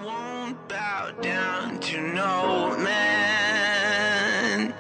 won't bow down to no man.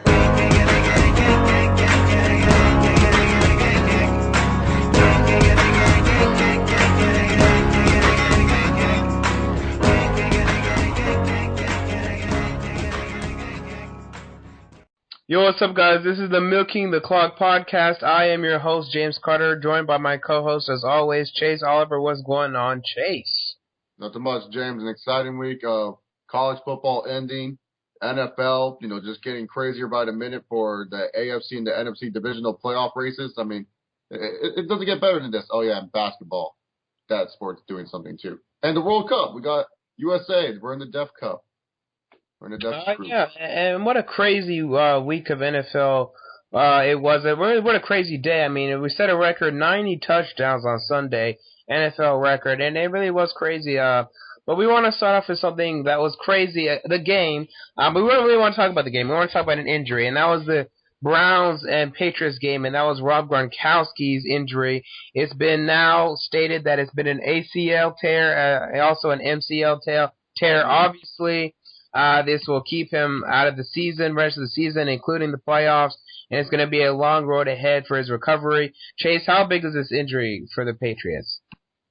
Yo, what's up, guys? This is the Milking the Clock podcast. I am your host, James Carter, joined by my co-host, as always, Chase Oliver. What's going on, Chase? Nothing much, James. An exciting week of college football ending, NFL, just getting crazier by the minute for the AFC and the NFC divisional playoff races. I mean, it doesn't get better than this. Oh, yeah, and basketball. That sport's doing something, too. And the World Cup. We got USA. We're in the Def Cup. We're in the Def group. Yeah, and what a crazy week of NFL it was. What a crazy day. I mean, we set a record 90 touchdowns on Sunday, NFL record, and it really was crazy. But we want to start off with something that was crazy, the game. But we don't really want to talk about the game. We want to talk about an injury, and that was the Browns and Patriots game, and that was Rob Gronkowski's injury. It's been now stated that it's been an ACL tear, also an MCL tear. Obviously, this will keep him out of the season, rest of the season, including the playoffs, and it's going to be a long road ahead for his recovery. Chase, how big is this injury for the Patriots?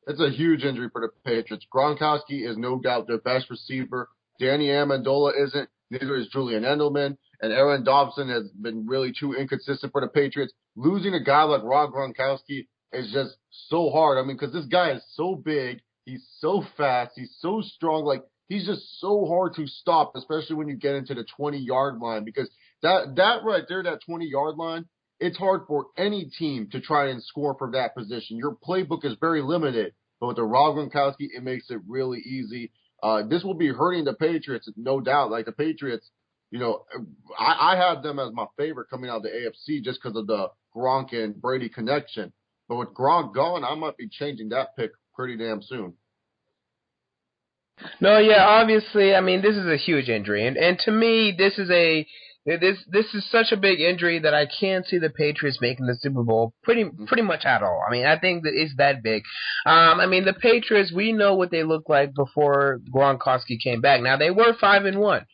It's a huge injury for the Patriots. Gronkowski is no doubt their best receiver. Danny Amendola isn't. Neither is Julian Edelman. And Aaron Dobson has been really too inconsistent for the Patriots. Losing a guy like Rob Gronkowski is just so hard. I mean, because this guy is so big. He's so fast. He's so strong. Like, he's just so hard to stop, especially when you get into the 20-yard line. Because that right there, that 20-yard line, it's hard for any team to try and score from that position. Your playbook is very limited. But with the Rob Gronkowski, it makes it really easy. This will be hurting the Patriots, no doubt. Like, the Patriots, I had them as my favorite coming out of the AFC just because of the Gronk and Brady connection. But with Gronk gone, I might be changing that pick pretty damn soon. No, yeah, obviously, I mean, this is a huge injury. And to me, this is such a big injury that I can't see the Patriots making the Super Bowl pretty much at all. I mean, I think that it's that big. I mean, the Patriots, we know what they looked like before Gronkowski came back. Now, they were 5-1.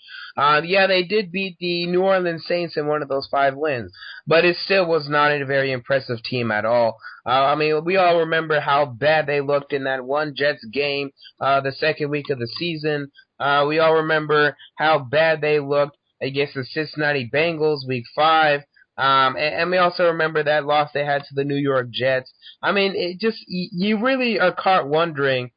Yeah, they did beat the New Orleans Saints in one of those 5 wins, but it still was not a very impressive team at all. I mean, we all remember how bad they looked in that one Jets game, the second week of the season. We all remember how bad they looked against the Cincinnati Bengals week 5. And we also remember that loss they had to the New York Jets. I mean, it just, you really are caught wondering,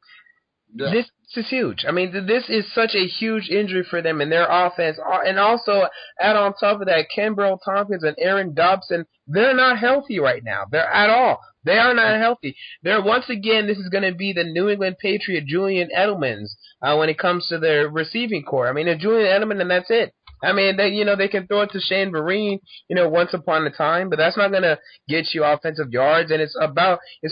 This is huge. I mean, this is such a huge injury for them in their offense. And also, add on top of that, Kenbrell Tompkins and Aaron Dobson, they're not healthy right now. They're at all. They are not healthy. Once again, this is going to be the New England Patriot Julian Edelmans when it comes to their receiving core. I mean, a Julian Edelman, and that's it. I mean, they can throw it to Shane Vereen, once upon a time, but that's not going to get you offensive yards, and it's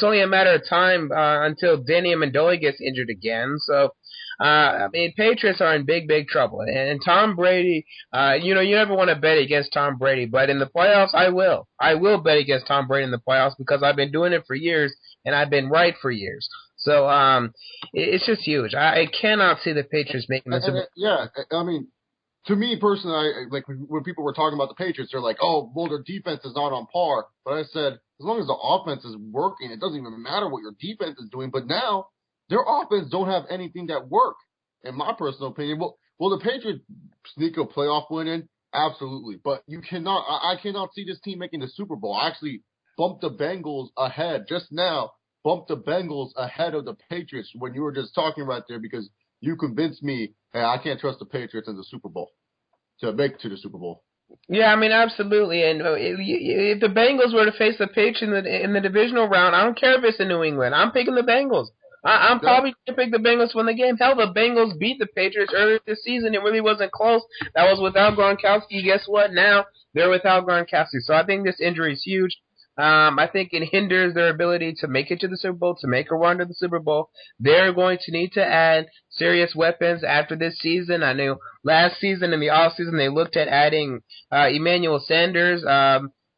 only a matter of time until Danny Amendola gets injured again. So, I mean, Patriots are in big, big trouble. And Tom Brady, you never want to bet against Tom Brady, but in the playoffs, I will. I will bet against Tom Brady in the playoffs because I've been doing it for years, and I've been right for years. So, it's just huge. I cannot see the Patriots making this. Yeah, I mean, to me personally, like when people were talking about the Patriots, they're like, "Oh, well, their defense is not on par." But I said, as long as the offense is working, it doesn't even matter what your defense is doing. But now their offense don't have anything that work, in my personal opinion. Will the Patriots sneak a playoff win in? Absolutely. But you cannot. I cannot see this team making the Super Bowl. I actually bumped the Bengals ahead just now. Bumped the Bengals ahead of the Patriots when you were just talking right there because you convinced me, hey, I can't trust the Patriots in the Super Bowl to make it to the Super Bowl. Yeah, I mean, absolutely. And if the Bengals were to face the Patriots in the divisional round, I don't care if it's in New England. I'm picking the Bengals. I'm probably going to pick the Bengals to win the game. Hell, the Bengals beat the Patriots earlier this season. It really wasn't close. That was without Gronkowski. Guess what? Now they're without Gronkowski. So I think this injury is huge. I think it hinders their ability to make it to the Super Bowl, to make a run to the Super Bowl. They're going to need to add serious weapons after this season. I know last season in the offseason they looked at adding Emmanuel Sanders.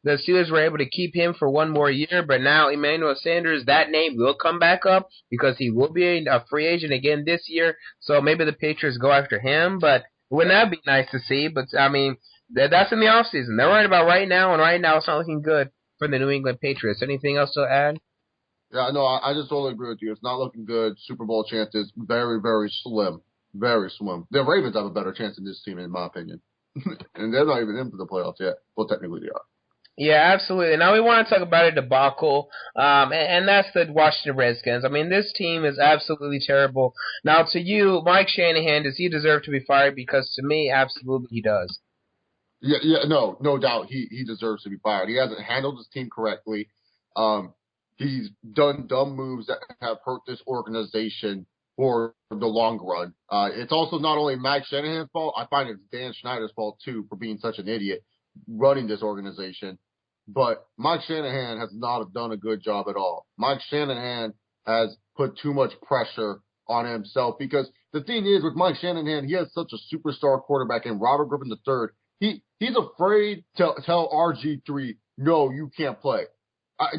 the Steelers were able to keep him for one more year, but now Emmanuel Sanders, that name will come back up because he will be a free agent again this year. So maybe the Patriots go after him, but wouldn't that be nice to see? But I mean, that's in the offseason. They're worried about right now, and right now it's not looking good for the New England Patriots. Anything else to add? Yeah, no, I just totally agree with you. It's not looking good. Super Bowl chances very, very slim. Very slim. The Ravens have a better chance than this team, in my opinion. And they're not even into the playoffs yet. Well, technically they are. Yeah, absolutely. Now we want to talk about a debacle, and that's the Washington Redskins. I mean, this team is absolutely terrible. Now, to you, Mike Shanahan, does he deserve to be fired? Because to me, absolutely he does. Yeah, no doubt. He deserves to be fired. He hasn't handled his team correctly. He's done dumb moves that have hurt this organization for the long run. It's also not only Mike Shanahan's fault. I find it's Dan Snyder's fault, too, for being such an idiot running this organization. But Mike Shanahan has not done a good job at all. Mike Shanahan has put too much pressure on himself because the thing is with Mike Shanahan, he has such a superstar quarterback in Robert Griffin III. He's afraid to tell RG3, no, you can't play.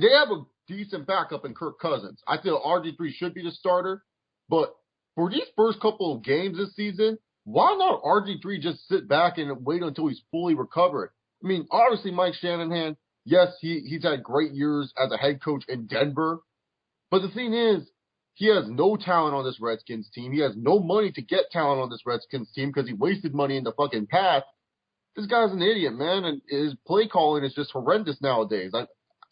They have a decent backup in Kirk Cousins. I feel RG3 should be the starter, but for these first couple of games this season, why not RG3 just sit back and wait until he's fully recovered? I mean, obviously Mike Shanahan, yes, he's had great years as a head coach in Denver, but the thing is, he has no talent on this Redskins team. He has no money to get talent on this Redskins team because he wasted money in the fucking past. This guy's an idiot, man, and his play calling is just horrendous nowadays.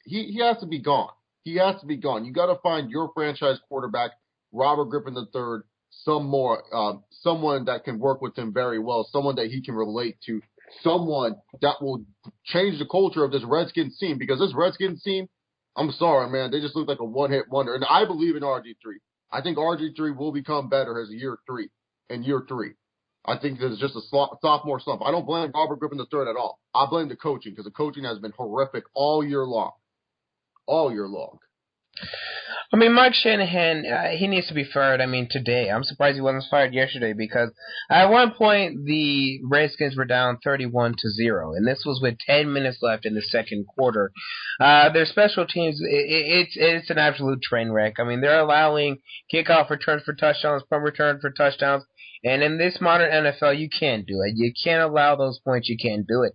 He has to be gone. He has to be gone. You got to find your franchise quarterback, Robert Griffin III, someone that can work with him very well, someone that he can relate to, someone that will change the culture of this Redskins team. Because this Redskins team, I'm sorry, man, they just look like a one-hit wonder. And I believe in RG3. I think RG3 will become better as year three. I think there's just a sophomore slump. I don't blame Robert Griffin III at all. I blame the coaching because the coaching has been horrific all year long. All year long. I mean, Mike Shanahan, he needs to be fired, today. I'm surprised he wasn't fired yesterday because at one point the Redskins were down 31-0, and this was with 10 minutes left in the second quarter. Their special teams, it's an absolute train wreck. I mean, they're allowing kickoff returns for touchdowns, punt return for touchdowns, and in this modern NFL, you can't do it. You can't allow those points. You can't do it.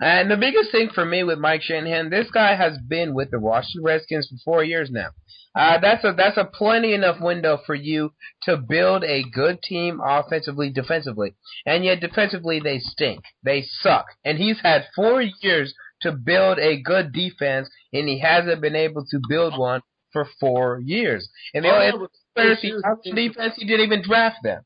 And the biggest thing for me with Mike Shanahan, this guy has been with the Washington Redskins for 4 years now. That's a plenty enough window for you to build a good team offensively, defensively. And yet defensively they stink. They suck. And he's had 4 years to build a good defense, and he hasn't been able to build one for 4 years. And the only defense, he didn't even draft them.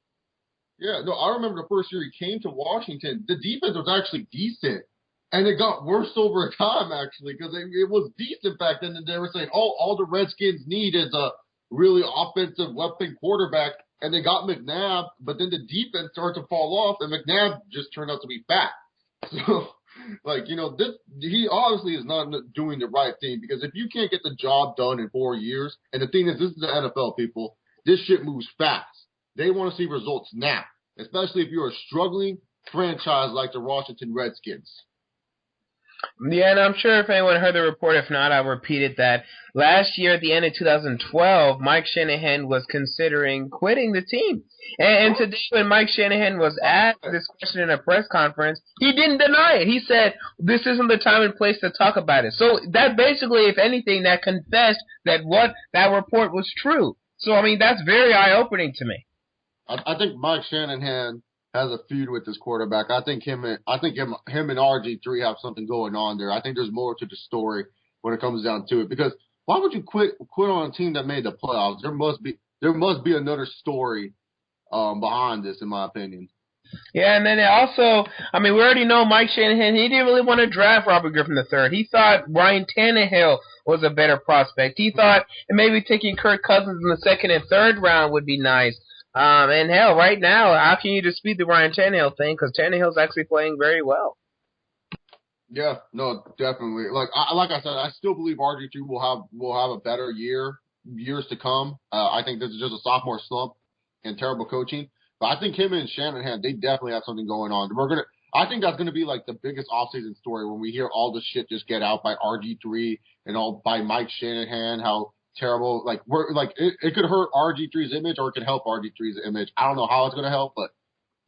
Yeah, no, I remember the first year he came to Washington, the defense was actually decent. And it got worse over time, actually, because it was decent back then. And they were saying, all the Redskins need is a really offensive left-wing quarterback. And they got McNabb, but then the defense started to fall off, and McNabb just turned out to be fat. So, he obviously is not doing the right thing, because if you can't get the job done in 4 years, and the thing is, this is the NFL, people, this shit moves fast. They want to see results now, especially if you're a struggling franchise like the Washington Redskins. Yeah, and I'm sure if anyone heard the report, if not, I'll repeat it, that last year at the end of 2012, Mike Shanahan was considering quitting the team. And today when Mike Shanahan was asked this question in a press conference, he didn't deny it. He said, this isn't the time and place to talk about it. So that basically, if anything, that confessed that what that report was true. So, that's very eye-opening to me. I think Mike Shanahan has a feud with this quarterback. I think him and RG3 have something going on there. I think there's more to the story when it comes down to it. Because why would you quit on a team that made the playoffs? There must be another story behind this, in my opinion. Yeah, and then also, we already know Mike Shanahan, he didn't really want to draft Robert Griffin III. He thought Ryan Tannehill was a better prospect. He thought maybe taking Kirk Cousins in the second and third round would be nice. And hell, right now, how can you dispute the Ryan Tannehill thing? Because Tannehill's actually playing very well. Yeah, no, definitely. Like I said, I still believe RG3 will have a better years to come. I think this is just a sophomore slump and terrible coaching. But I think him and Shanahan, they definitely have something going on. I think that's going to be like the biggest offseason story when we hear all the shit just get out by RG3 and all by Mike Shanahan, how terrible, like, it could hurt RG3's image or it could help RG3's image. I don't know how it's going to help, but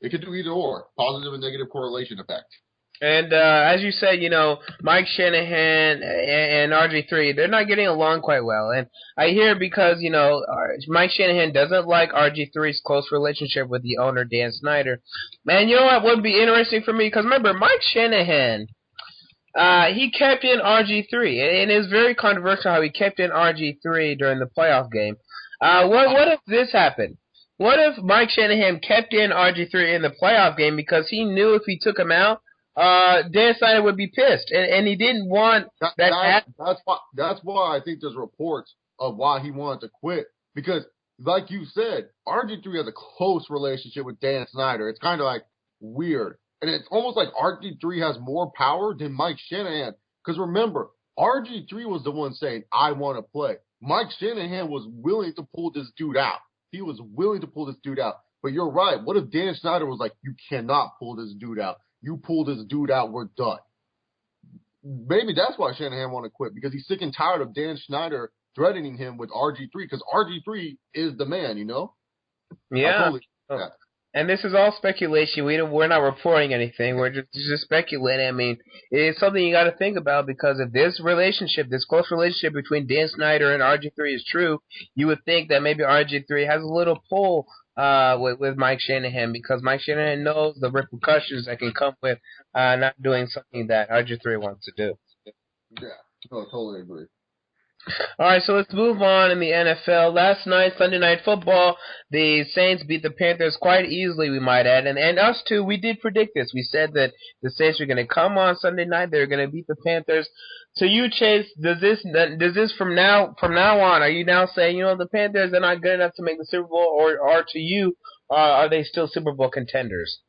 it could do either or. Positive and negative correlation effect. And as you said, Mike Shanahan and RG3, they're not getting along quite well. And I hear because, Mike Shanahan doesn't like RG3's close relationship with the owner, Dan Snyder. Man, you know what would be interesting for me? Because remember, Mike Shanahan, he kept in RG3. And it's very controversial how he kept in RG3 during the playoff game. What if this happened? What if Mike Shanahan kept in RG3 in the playoff game because he knew if he took him out, Dan Snyder would be pissed, and he didn't want that. That's why I think there's reports of why he wanted to quit, because, like you said, RG3 has a close relationship with Dan Snyder. It's kind of like weird, and it's almost like RG3 has more power than Mike Shanahan. Because remember, RG3 was the one saying, "I want to play." Mike Shanahan was willing to pull this dude out. He was willing to pull this dude out. But you're right. What if Dan Snyder was like, "You cannot pull this dude out. You pull this dude out, we're done." Maybe that's why Shanahan wanted to quit, because he's sick and tired of Dan Snyder threatening him with RG3, because RG3 is the man, Yeah. And this is all speculation. We're not reporting anything. We're just speculating. I mean, it's something you got to think about, because if this close relationship between Dan Snyder and RG3 is true, you would think that maybe RG3 has a little pull with Mike Shanahan, because Mike Shanahan knows the repercussions that can come with not doing something that RG3 wants to do. Yeah, no, totally agree. All right, so let's move on in the NFL. Last night, Sunday Night Football, the Saints beat the Panthers quite easily, we might add. And us, too, we did predict this. We said that the Saints were going to come on Sunday night. They were going to beat the Panthers. So you, Chase, does this from now on, are you now saying, the Panthers are not good enough to make the Super Bowl, or to you, are they still Super Bowl contenders?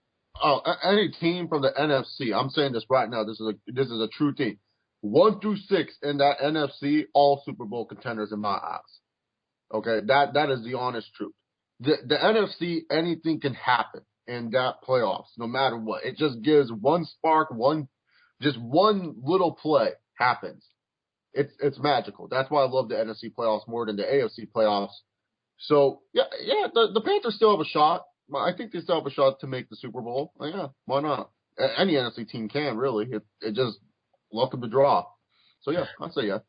Oh, any team from the NFC, I'm saying this right now, this is a true team. 1 through 6 in that NFC, all Super Bowl contenders in my eyes. Okay, that is the honest truth. The NFC, anything can happen in that playoffs, no matter what. It just gives one spark, just one little play happens. It's magical. That's why I love the NFC playoffs more than the AFC playoffs. So yeah, the Panthers still have a shot. I think they still have a shot to make the Super Bowl. Yeah, why not? Any NFC team can, really. It just luck of the draw. So yeah, I'd say yeah.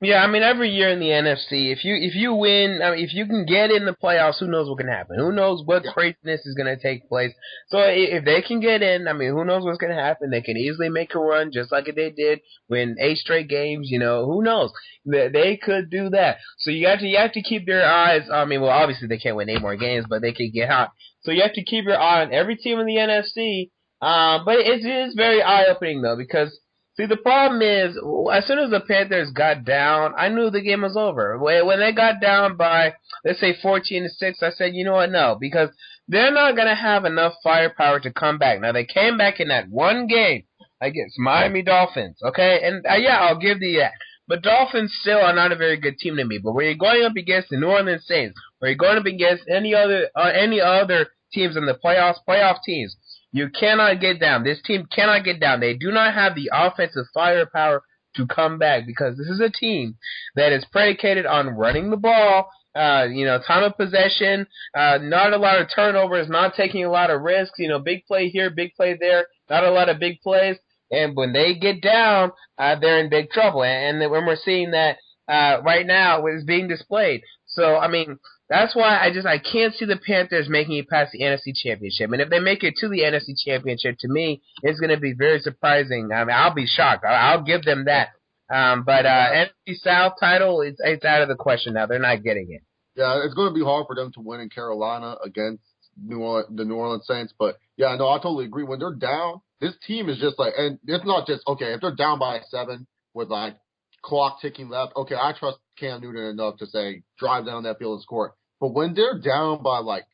Yeah, I mean, every year in the NFC, if you win, I mean, if you can get in the playoffs, who knows what can happen? Who knows what craziness is going to take place? So if they can get in, I mean, who knows what's going to happen? They can easily make a run, just like they did, win 8 straight games. Who knows? They could do that. So you have to keep your eyes. I mean, well, obviously they can't win 8 more games, but they could get hot. So you have to keep your eye on every team in the NFC. But it is very eye-opening though, because. See, the problem is, as soon as the Panthers got down, I knew the game was over. When they got down by, let's say, 14-6, I said, you know what, no, because they're not going to have enough firepower to come back. Now, they came back in that one game against Miami Dolphins, okay? And, I'll give you that. But Dolphins still are not a very good team to me. But when you're going up against the New Orleans Saints, when you're going up against any other teams in the playoff teams, you cannot get down. This team cannot get down. They do not have the offensive firepower to come back, because this is a team that is predicated on running the ball, time of possession, not a lot of turnovers, not taking a lot of risks, big play here, big play there, not a lot of big plays. And when they get down, they're in big trouble. And when we're seeing that right now, it's being displayed. So, I mean, that's why I can't see the Panthers making it past the NFC Championship. And if they make it to the NFC Championship, to me, it's going to be very surprising. I mean, I'll be shocked. I'll give them that. But NFC South title, it's out of the question now. They're not getting it. Yeah, it's going to be hard for them to win in Carolina against the New Orleans Saints. But, yeah, no, I totally agree. When they're down, this team is just like, and it's not just, okay, if they're down by 7 with, like, clock ticking left, okay, I trust Cam Newton enough to say drive down that field and score. But when they're down by like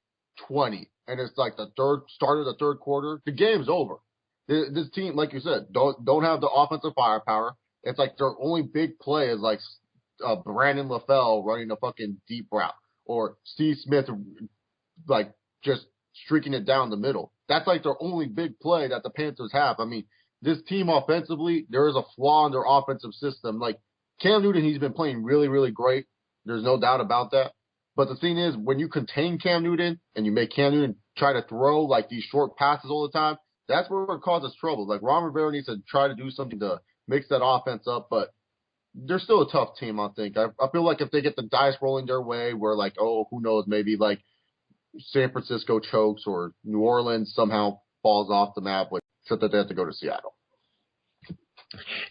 20 and it's like the start of the third quarter, the game's over. This team, like you said, don't have the offensive firepower. It's like their only big play is like Brandon LaFell running a fucking deep route, or Steve Smith like just streaking it down the middle. That's like their only big play that the Panthers have. I mean, this team offensively, there is a flaw in their offensive system. Like Cam Newton, he's been playing really, really great. There's no doubt about that. But the thing is, when you contain Cam Newton and you make Cam Newton try to throw like these short passes all the time, that's where it causes trouble. Like Ron Rivera needs to try to do something to mix that offense up, but they're still a tough team, I think. I feel like if they get the dice rolling their way, where like, oh, who knows, maybe like San Francisco chokes or New Orleans somehow falls off the map, like, except that they have to go to Seattle.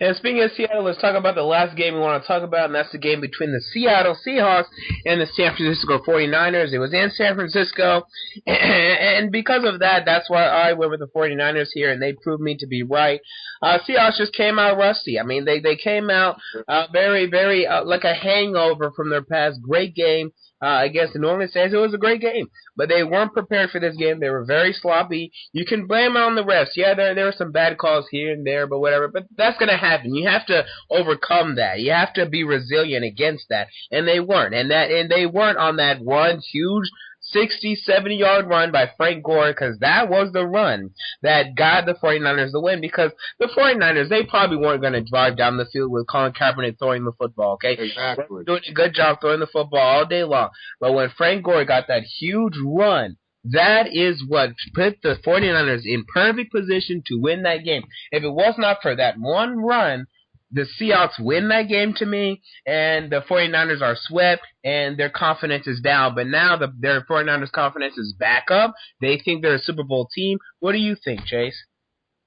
And speaking of Seattle, let's talk about the last game we want to talk about, and that's the game between the Seattle Seahawks and the San Francisco 49ers. It was in San Francisco, and because of that, that's why I went with the 49ers here, and they proved me to be right. Seahawks just came out rusty. I mean, they came out very, very like a hangover from their past great game against the New Orleans Saints. It was a great game, but they weren't prepared for this game. They were very sloppy. You can blame it on the refs. Yeah, there were some bad calls here and there, but whatever. But that's going to happen. You have to overcome that. You have to be resilient against that, and they weren't. And they weren't on that one huge 60, 70-yard run by Frank Gore, because that was the run that got the 49ers the win, because the 49ers, they probably weren't going to drive down the field with Colin Kaepernick throwing the football, okay? Exactly. Doing a good job throwing the football all day long. But when Frank Gore got that huge run, that is what put the 49ers in perfect position to win that game. If it was not for that one run, the Seahawks win that game to me, and the 49ers are swept, and their confidence is down. But now their 49ers' confidence is back up. They think they're a Super Bowl team. What do you think, Chase?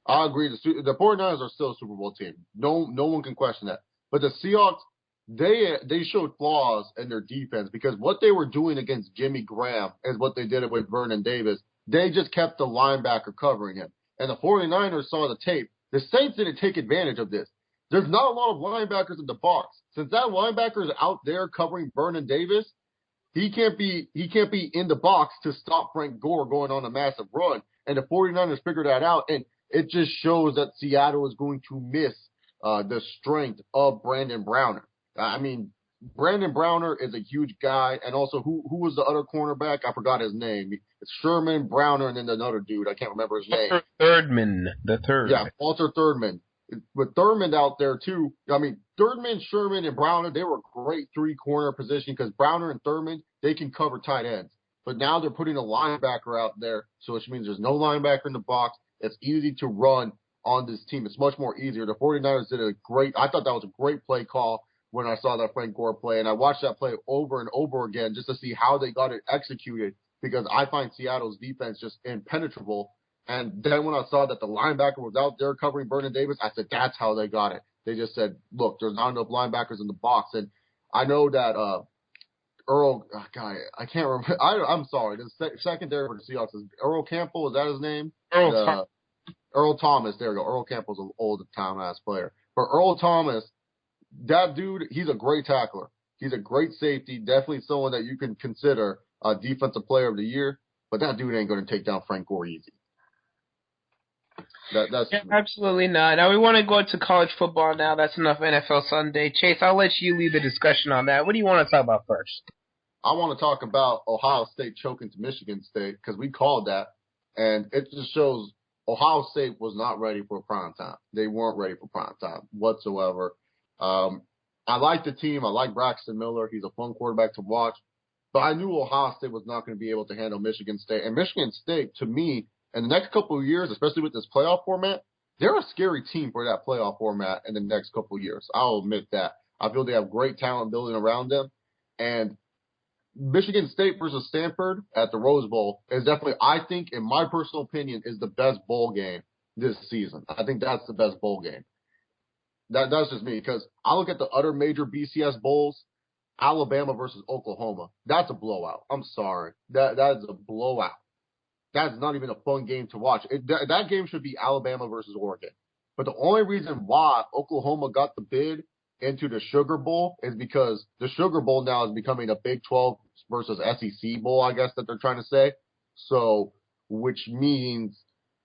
I agree. The 49ers are still a Super Bowl team. No one can question that. But the Seahawks, they showed flaws in their defense, because what they were doing against Jimmy Graham is what they did with Vernon Davis. They just kept the linebacker covering him. And the 49ers saw the tape. The Saints didn't take advantage of this. There's not a lot of linebackers in the box. Since that linebacker is out there covering Vernon Davis, he can't be in the box to stop Frank Gore going on a massive run. And the 49ers figured that out, and it just shows that Seattle is going to miss the strength of Brandon Browner. I mean, Brandon Browner is a huge guy, and also who was the other cornerback? I forgot his name. It's Sherman, Browner, and then another dude. I can't remember his name. Thurman, the third. Yeah, Walter Thurman. With Thurman out there, too, I mean, Thurman, Sherman, and Browner, they were a great three-corner position, because Browner and Thurman, they can cover tight ends. But now they're putting a linebacker out there, so which means there's no linebacker in the box. It's easy to run on this team. It's much more easier. The 49ers did I thought that was a great play call when I saw that Frank Gore play, and I watched that play over and over again just to see how they got it executed, because I find Seattle's defense just impenetrable. And then when I saw that the linebacker was out there covering Vernon Davis, I said, that's how they got it. They just said, look, there's not enough linebackers in the box. And I know that I can't remember. I'm sorry. The secondary for the Seahawks is Earl Campbell. Is that his name? Earl Thomas. There we go. Earl Campbell's an old-time ass player. But Earl Thomas, that dude, he's a great tackler. He's a great safety. Definitely someone that you can consider a defensive player of the year. But that dude ain't going to take down Frank Gore easy. Absolutely not. Now we want to go to college football now. That's enough NFL Sunday. Chase, I'll let you lead the discussion on that. What do you want to talk about first? I want to talk about Ohio State choking to Michigan State, because we called that, and it just shows Ohio State was not ready for prime time. They weren't ready for prime time whatsoever. I like the team. I like Braxton Miller. He's a fun quarterback to watch. But I knew Ohio State was not going to be able to handle Michigan State. And Michigan State, to me, in the next couple of years, especially with this playoff format, they're a scary team for that playoff format in the next couple of years. I'll admit that. I feel they have great talent building around them. And Michigan State versus Stanford at the Rose Bowl is definitely, I think, in my personal opinion, is the best bowl game this season. I think that's the best bowl game. That's just me, because I look at the other major BCS bowls, Alabama versus Oklahoma. That's a blowout. I'm sorry. That is a blowout. That's not even a fun game to watch. That game should be Alabama versus Oregon. But the only reason why Oklahoma got the bid into the Sugar Bowl is because the Sugar Bowl now is becoming a Big 12 versus SEC bowl, I guess that they're trying to say. So, which means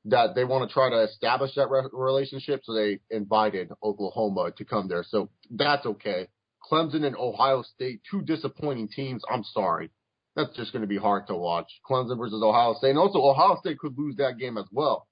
that they want to try to establish that relationship, so they invited Oklahoma to come there. So that's okay. Clemson and Ohio State, two disappointing teams. I'm sorry. that's just going to be hard to watch. Clemson versus Ohio State. And also, Ohio State could lose that game as well.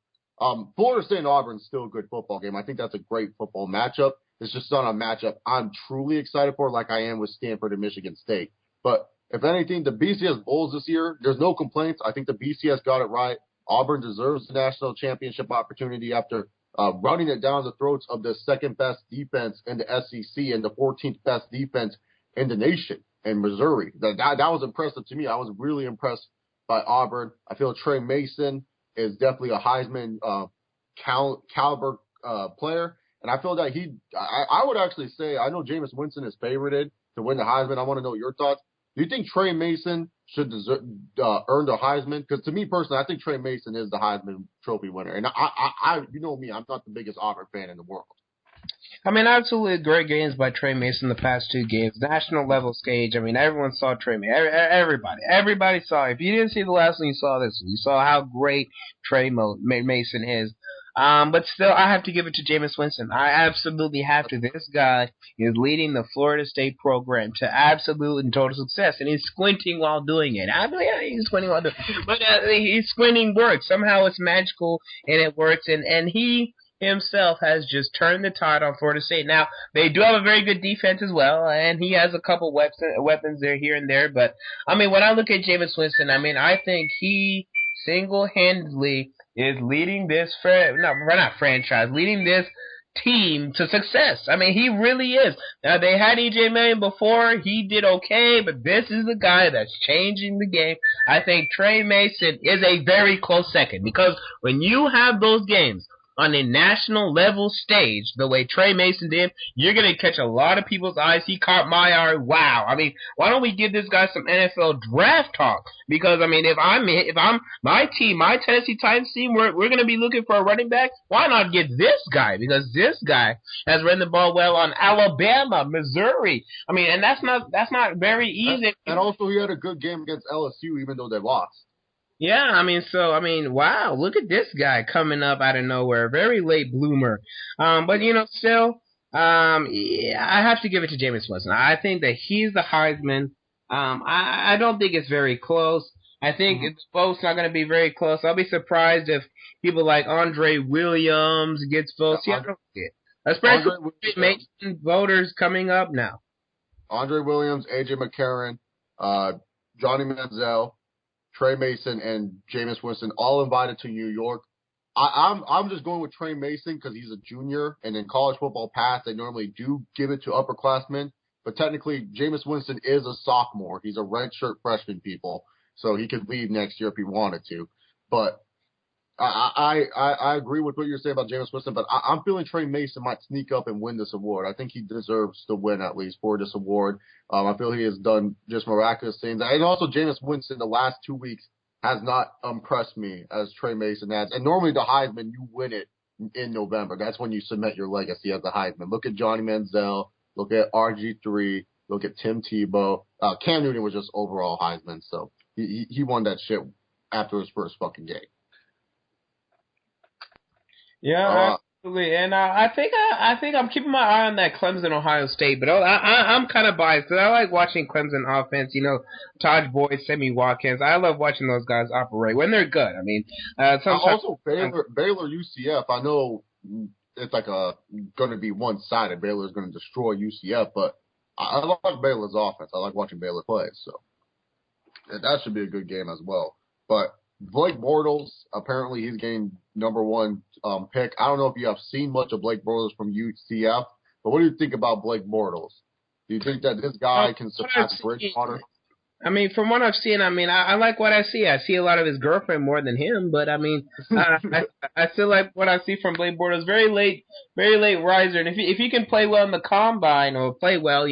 Florida State and Auburn is still a good football game. I think that's a great football matchup. It's just not a matchup I'm truly excited for like I am with Stanford and Michigan State. But if anything, the BCS Bulls this year, there's no complaints. I think the BCS got it right. Auburn deserves the national championship opportunity after running it down the throats of the second best defense in the SEC and the 14th best defense in the nation in Missouri. That was impressive to me. I was really impressed by Auburn. I feel Trey Mason is definitely a Heisman caliber player. And I feel that I would actually say, I know Jameis Winston is favorited to win the Heisman. I want to know your thoughts. Do you think Trey Mason should earn the Heisman? Because to me personally, I think Trey Mason is the Heisman Trophy winner. And I you know me, I'm not the biggest Auburn fan in the world. I mean, absolutely great games by Trey Mason the past two games. National level stage. I mean, everyone saw Trey Mason. Everybody saw it. If you didn't see the last one, you saw this one. You saw how great Trey Mason is. But still, I have to give it to Jameis Winston. I absolutely have to. This guy is leading the Florida State program to absolute and total success, and he's squinting while doing it. I believe he's squinting while doing it, but his squinting works. Somehow it's magical, and it works, and he himself has just turned the tide on Florida State. Now, they do have a very good defense as well, and he has a couple weapons there, here and there, but, I mean, when I look at Jameis Winston, I mean, I think he single-handedly is leading this leading this team to success. I mean, he really is. Now, they had E.J. Manuel before. He did okay, but this is the guy that's changing the game. I think Trey Mason is a very close second, because when you have those games on a national level stage, the way Trey Mason did, you're going to catch a lot of people's eyes. He caught my eye. Wow. I mean, why don't we give this guy some NFL draft talk? Because, I mean, if I'm my team, my Tennessee Titans team, we're going to be looking for a running back. Why not get this guy? Because this guy has run the ball well on Alabama, Missouri. I mean, and that's not very easy. And also, he had a good game against LSU, even though they lost. Yeah, I mean, wow, look at this guy coming up out of nowhere. Very late bloomer. But, still, yeah, I have to give it to Jameis Winston. I think that he's the Heisman. I don't think it's very close. I think it's both not going to be very close. I'll be surprised if people like Andre Williams gets votes. Yeah, I don't see it. Especially with Mason voters coming up now. Andre Williams, A.J. McCarron, Johnny Manziel, Trey Mason, and Jameis Winston all invited to New York. I'm just going with Trey Mason because he's a junior, and in college football pass, they normally do give it to upperclassmen. But technically, Jameis Winston is a sophomore. He's a redshirt freshman, people, so he could leave next year if he wanted to. But I agree with what you're saying about Jameis Winston, but I'm feeling Trey Mason might sneak up and win this award. I think he deserves to win at least for this award. I feel he has done just miraculous things. And also Jameis Winston the last 2 weeks has not impressed me as Trey Mason has. And normally the Heisman, you win it in November. That's when you cement your legacy as a Heisman. Look at Johnny Manziel. Look at RG3. Look at Tim Tebow. Cam Newton was just overall Heisman, so he won that shit after his first fucking game. Yeah, absolutely. And I think I'm keeping my eye on that Clemson Ohio State, but I'm kind of biased because I like watching Clemson offense. Todd Boyd, Sammy Watkins. I love watching those guys operate when they're good. I mean, sometimes also Baylor UCF. I know it's like going to be one-sided. Baylor's going to destroy UCF, but I like Baylor's offense. I like watching Baylor play, so that should be a good game as well. But Blake Bortles, apparently he's getting number one pick. I don't know if you have seen much of Blake Bortles from UCF, but what do you think about Blake Bortles? Do you think that this guy can surpass Bridgewater? I mean, from what I've seen, I like what I see. I see a lot of his girlfriend more than him, but I still like what I see from Blake Bortles. Very late riser, and if he can play well in the combine or play well,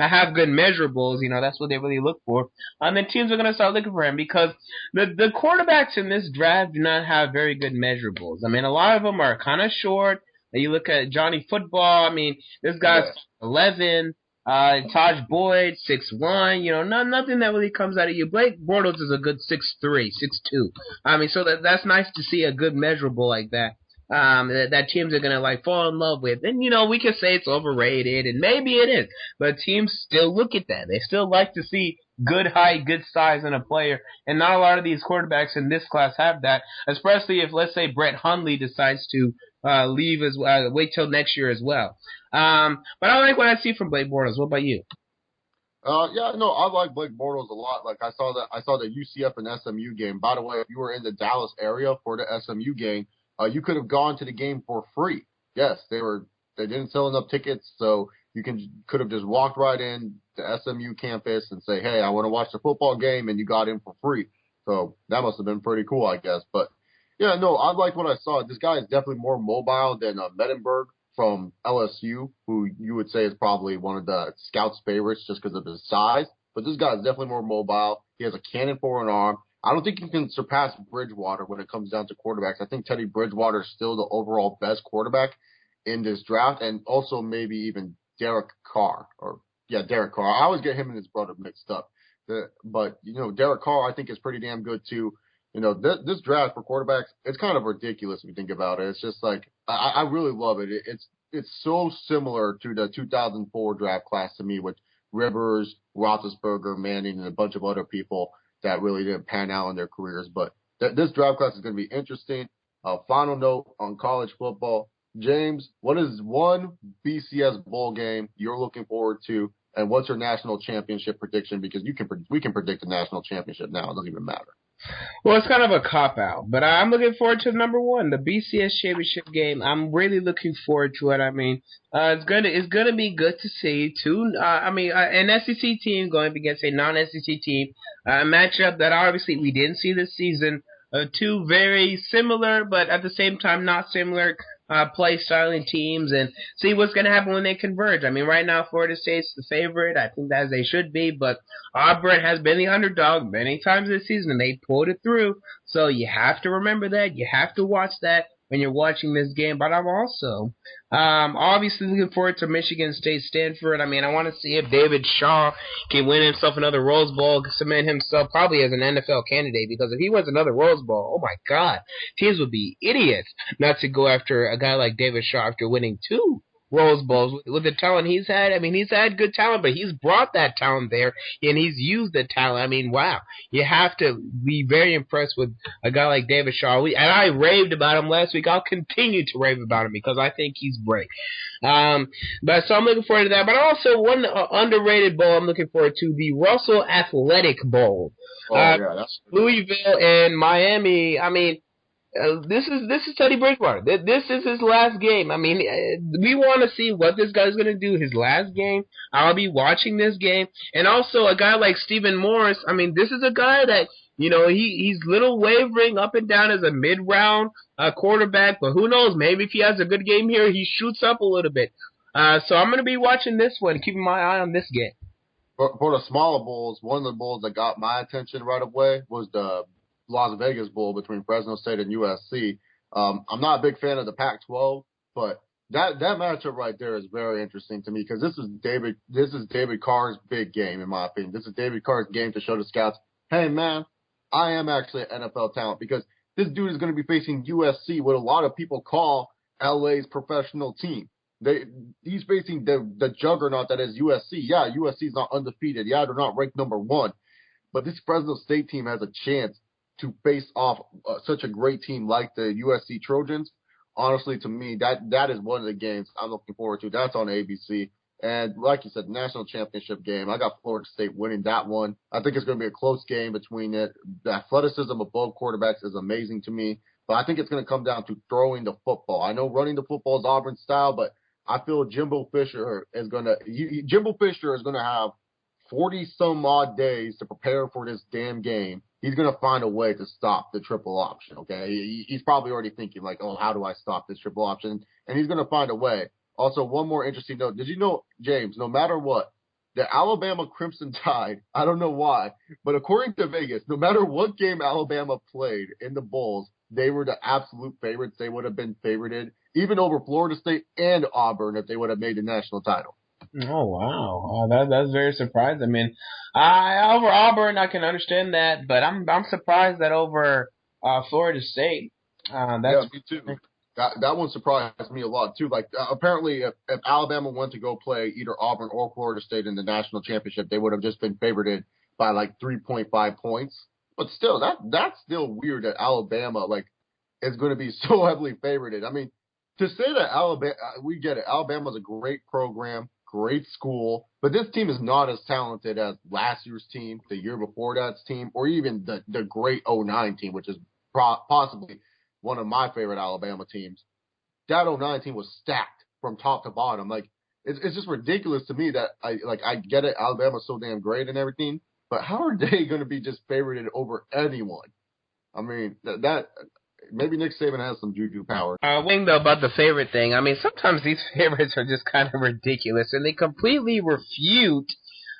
have good measurables, that's what they really look for. And then teams are going to start looking for him because the quarterbacks in this draft do not have very good measurables. I mean, a lot of them are kind of short. You look at Johnny Football. I mean, this guy's 11. Taj Boyd, 6'1", nothing that really comes out of you. Blake Bortles is a good 6'3", 6'2". I mean, so that's nice to see a good measurable like that. That teams are gonna fall in love with. And we can say it's overrated, and maybe it is, but teams still look at that. They still like to see good height, good size in a player, and not a lot of these quarterbacks in this class have that. Especially if, let's say, Brett Hundley decides to leave as well, wait till next year as well. But I like what I see from Blake Bortles. What about you? Yeah, no, I like Blake Bortles a lot. Like I saw the UCF and SMU game. By the way, if you were in the Dallas area for the SMU game, you could have gone to the game for free. Yes, they didn't sell enough tickets, so you could have just walked right in to SMU campus and say, hey, I want to watch the football game, and you got in for free. So that must have been pretty cool, I guess. But yeah, no, I like what I saw. This guy is definitely more mobile than Mettenberg from LSU, who you would say is probably one of the scouts' favorites just because of his size. But this guy is definitely more mobile. He has a cannon for an arm. I don't think he can surpass Bridgewater when it comes down to quarterbacks. I think Teddy Bridgewater is still the overall best quarterback in this draft, and also maybe even Derek Carr. Derek Carr. I always get him and his brother mixed up. But, Derek Carr I think is pretty damn good too. This draft for quarterbacks, it's kind of ridiculous if you think about it. It's just like, I really love it. It's so similar to the 2004 draft class to me with Rivers, Roethlisberger, Manning, and a bunch of other people that really didn't pan out in their careers. But this draft class is going to be interesting. Final note on college football. James, what is one BCS bowl game you're looking forward to, and what's your national championship prediction? Because we can predict the national championship now. It doesn't even matter. Well, it's kind of a cop-out, but I'm looking forward to number one, the BCS championship game. I'm really looking forward to it. I mean, it's gonna be good to see an SEC team going up against a non-SEC team, a matchup that obviously we didn't see this season. Two very similar, but at the same time not similar play styling teams, and see what's going to happen when they converge. I mean, right now Florida State's the favorite. I think that as they should be, but Auburn has been the underdog many times this season, and they pulled it through. So you have to remember that. You have to watch that when you're watching this game. But I'm also obviously looking forward to Michigan State Stanford. I mean, I want to see if David Shaw can win himself another Rose Bowl, cement himself probably as an NFL candidate, because if he wins another Rose Bowl, oh my God, teams would be idiots not to go after a guy like David Shaw after winning two Rose Bowls with the talent he's had. I mean, he's had good talent, but he's brought that talent there, and he's used the talent. I mean, wow. You have to be very impressed with a guy like David Shaw. And I raved about him last week. I'll continue to rave about him because I think he's great. So I'm looking forward to that. But also one underrated bowl I'm looking forward to, the Russell Athletic Bowl. That's Louisville and Miami. I mean, this is Teddy Bridgewater. This is his last game. I mean, we want to see what this guy's going to do his last game. I'll be watching this game. And also a guy like Stephen Morris. I mean, this is a guy that, he's little wavering up and down as a mid-round quarterback. But who knows? Maybe if he has a good game here, he shoots up a little bit. So I'm going to be watching this one, keeping my eye on this game. For the smaller bowls, one of the bowls that got my attention right away was the Las Vegas Bowl between Fresno State and USC. I'm not a big fan of the Pac-12, but that matchup right there is very interesting to me because this is David Carr's big game, in my opinion. This is David Carr's game to show the scouts, hey man, I am actually an NFL talent, because this dude is going to be facing USC, what a lot of people call LA's professional team. He's facing the juggernaut that is USC. Yeah, USC is not undefeated. Yeah, they're not ranked number one, but this Fresno State team has a chance to face off such a great team like the USC Trojans. Honestly, to me, that is one of the games I'm looking forward to. That's on ABC. And like you said, national championship game, I got Florida State winning that one. I think it's going to be a close game between it. The athleticism of both quarterbacks is amazing to me, but I think it's going to come down to throwing the football. I know running the football is Auburn style, but I feel Jimbo Fisher is going to have 40 some odd days to prepare for this damn game. He's going to find a way to stop the triple option, okay? He's probably already thinking, like, oh, how do I stop this triple option? And he's going to find a way. Also, one more interesting note. Did you know, James, no matter what, the Alabama Crimson Tide, I don't know why, but according to Vegas, no matter what game Alabama played in the Bowls, they were the absolute favorites. They would have been favorited, even over Florida State and Auburn, if they would have made the national title. Oh wow, that's very surprising. I mean, over Auburn I can understand that, but I'm surprised that over Florida State. Yeah, me too. That one surprised me a lot too. Like apparently, if Alabama went to go play either Auburn or Florida State in the national championship, they would have just been favorited by like 3.5 points. But still, that's still weird that Alabama is going to be so heavily favored. I mean, to say that Alabama, we get it. Alabama's a great program, great school, but this team is not as talented as last year's team, the year before that's team, or even the great '09 team, which is possibly one of my favorite Alabama teams. That '09 team was stacked from top to bottom. It's just ridiculous to me that I get it. Alabama's so damn great and everything, but how are they going to be just favorited over anyone? I mean, that maybe Nick Saban has some juju power. Wing, though, about the favorite thing, I mean, sometimes these favorites are just kind of ridiculous, and they completely refute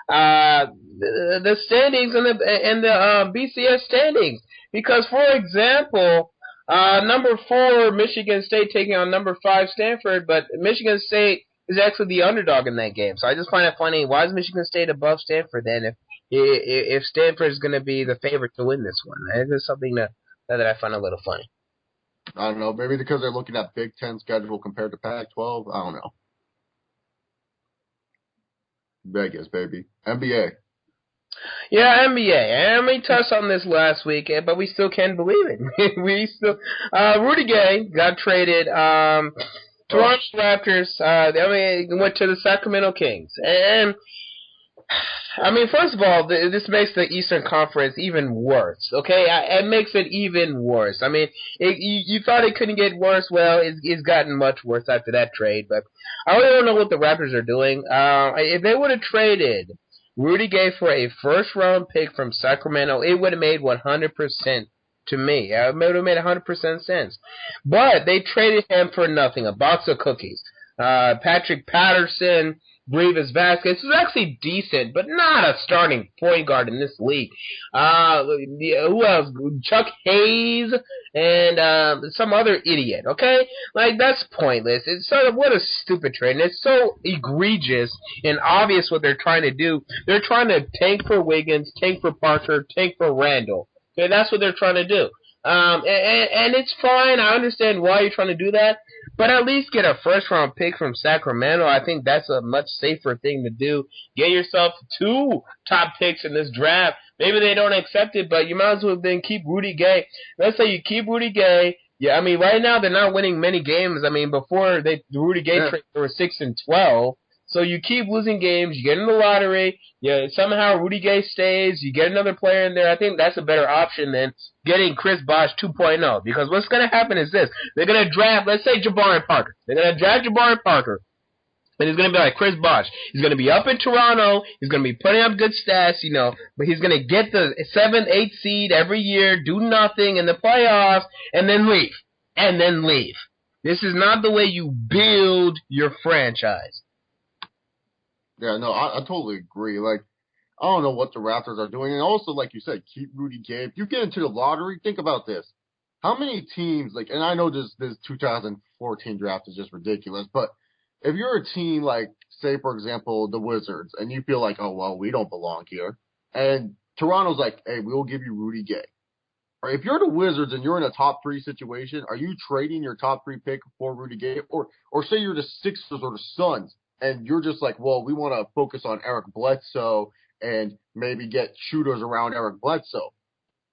the standings and the BCS standings. Because, for example, number 4 Michigan State taking on number 5 Stanford, but Michigan State is actually the underdog in that game. So I just find it funny. Why is Michigan State above Stanford then if Stanford is going to be the favorite to win this one? This is something that I find a little funny. I don't know. Maybe because they're looking at Big Ten schedule compared to Pac-12. I don't know. Vegas, baby. NBA. Yeah, NBA. And we touched on this last week, but we still can't believe it. Rudy Gay got traded. Toronto Raptors, went to the Sacramento Kings. And, I mean, first of all, this makes the Eastern Conference even worse, okay? It makes it even worse. I mean, you thought it couldn't get worse. Well, it's gotten much worse after that trade. But I really don't know what the Raptors are doing. If they would have traded Rudy Gay for a first-round pick from Sacramento, it would have made 100% to me. It would have made 100% sense. But they traded him for nothing, a box of cookies. Patrick Patterson, Brevis Vasquez was actually decent, but not a starting point guard in this league. Who else? Chuck Hayes and some other idiot, okay? That's pointless. It's sort of, what a stupid trade. And it's so egregious and obvious what they're trying to do. They're trying to tank for Wiggins, tank for Parker, tank for Randall. Okay, that's what they're trying to do. And it's fine. I understand why you're trying to do that. But at least get a first-round pick from Sacramento. I think that's a much safer thing to do. Get yourself 2 top picks in this draft. Maybe they don't accept it, but you might as well then keep Rudy Gay. Let's say you keep Rudy Gay. Yeah, I mean, right now they're not winning many games. I mean, before the Rudy Gay trade, they were 6-12. So you keep losing games, you get in the lottery, somehow Rudy Gay stays, you get another player in there. I think that's a better option than getting Chris Bosh 2.0. Because what's going to happen is this. They're going to draft, let's say, Jabari Parker. They're going to draft Jabari Parker. And he's going to be like Chris Bosh. He's going to be up in Toronto. He's going to be putting up good stats, but he's going to get the 7th, 8th seed every year, do nothing in the playoffs, and then leave. And then leave. This is not the way you build your franchise. Yeah, no, I totally agree. I don't know what the Raptors are doing. And also, like you said, keep Rudy Gay. If you get into the lottery, think about this. How many teams, and I know this 2014 draft is just ridiculous, but if you're a team say, for example, the Wizards, and you feel like, oh, well, we don't belong here, and Toronto's like, hey, we'll give you Rudy Gay. Or if you're the Wizards and you're in a top 3 situation, are you trading your top 3 pick for Rudy Gay? Or say you're the Sixers or the Suns, and you're just like, well, we want to focus on Eric Bledsoe and maybe get shooters around Eric Bledsoe.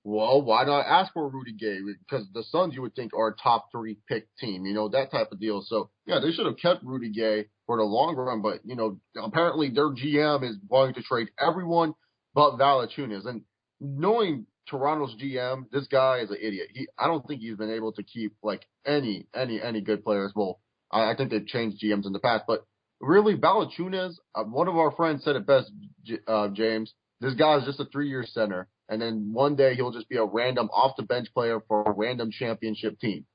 Well, why not ask for Rudy Gay? Because the Suns, you would think, are a top 3 pick team, that type of deal. So, yeah, they should have kept Rudy Gay for the long run. But, apparently their GM is wanting to trade everyone but Valanciunas. And knowing Toronto's GM, this guy is an idiot. I don't think he's been able to keep, any good players. Well, I think they've changed GMs in the past, but really, Valanciunas, one of our friends said it best, James. This guy is just a 3-year center, and then one day he'll just be a random off-the-bench player for a random championship team.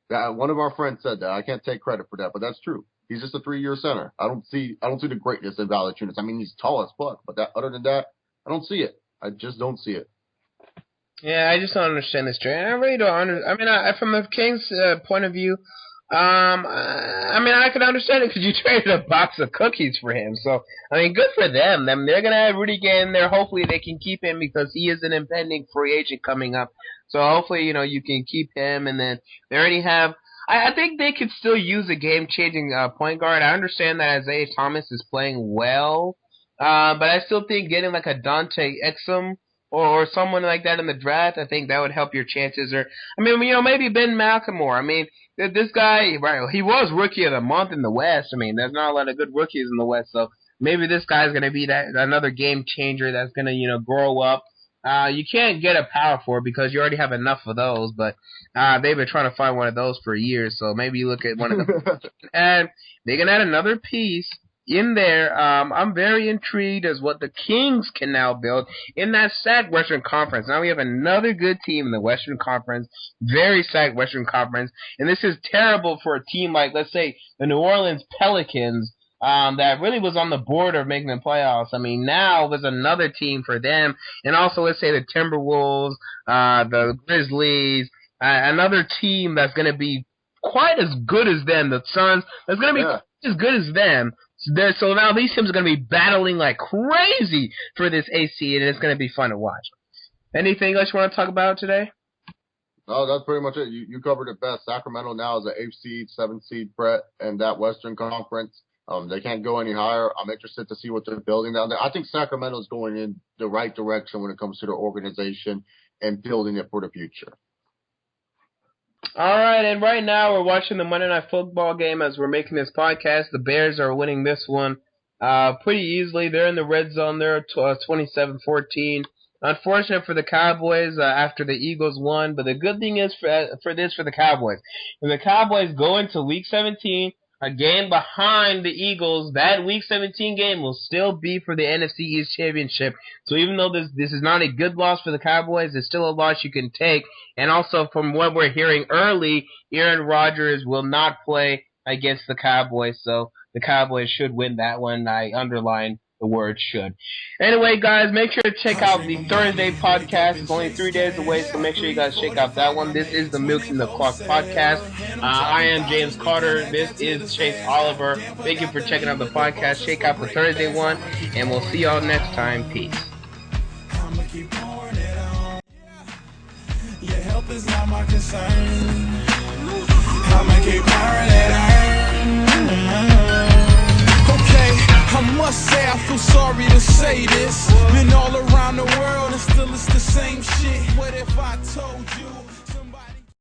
One of our friends said that. I can't take credit for that, but that's true. He's just a 3-year center. I don't see the greatness in Valanciunas. I mean, he's tall as fuck, but other than that, I don't see it. I just don't see it. Yeah, I just don't understand this trade. I really don't understand. I mean, from the Kings' point of view, I can understand it because you traded a box of cookies for him. So, I mean, good for them. They're going to have Rudy Gay in there. Hopefully they can keep him because he is an impending free agent coming up. So hopefully, you can keep him. And then they already have – I think they could still use a game-changing point guard. I understand that Isaiah Thomas is playing well. But I still think getting like a Dante Exum or someone like that in the draft, I think that would help your chances. Or I mean, maybe Ben McLemore. I mean, this guy, right? He was Rookie of the Month in the West. I mean, there's not a lot of good rookies in the West, so maybe this guy's gonna be that another game changer that's gonna grow up. You can't get a power forward because you already have enough of those, but they've been trying to find one of those for years, so maybe you look at one of them. And they can add another piece in there. I'm very intrigued as what the Kings can now build in that stacked Western Conference. Now we have another good team in the Western Conference, very stacked Western Conference, and this is terrible for a team like, let's say, the New Orleans Pelicans, that really was on the border of making the playoffs. I mean, now there's another team for them, and also let's say the Timberwolves, the Grizzlies, another team that's going to be quite as good as them, the Suns, that's going to be quite as good as them. So now these teams are going to be battling like crazy for this AC, and it's going to be fun to watch. Anything else you want to talk about today? No, that's pretty much it. You covered it best. Sacramento now is an 8th seed, 7th seed, Brett, and that Western Conference. They can't go any higher. I'm interested to see what they're building down there. I think Sacramento's going in the right direction when it comes to their organization and building it for the future. All right, and right now we're watching the Monday Night Football game as we're making this podcast. The Bears are winning this one pretty easily. They're in the red zone. They're 27-14. Unfortunate for the Cowboys after the Eagles won, but the good thing is for the Cowboys. When the Cowboys go into Week 17, a game behind the Eagles, that Week 17 game will still be for the NFC East Championship. So even though this is not a good loss for the Cowboys, it's still a loss you can take. And also from what we're hearing early, Aaron Rodgers will not play against the Cowboys. So the Cowboys should win that one. I underline the word should. Anyway, guys, make sure to check out the Thursday podcast. It's only 3 days away, so make sure you guys check out that one. This is the Milking the Clock podcast. I am James Carter. This is Chase Oliver. Thank you for checking out the podcast. Check out the Thursday one, and we'll see y'all next time. Peace. Your help is not my concern. I'ma keep pouring it on. I must say I feel sorry to say this. Been all around the world and still it's the same shit. What if I told you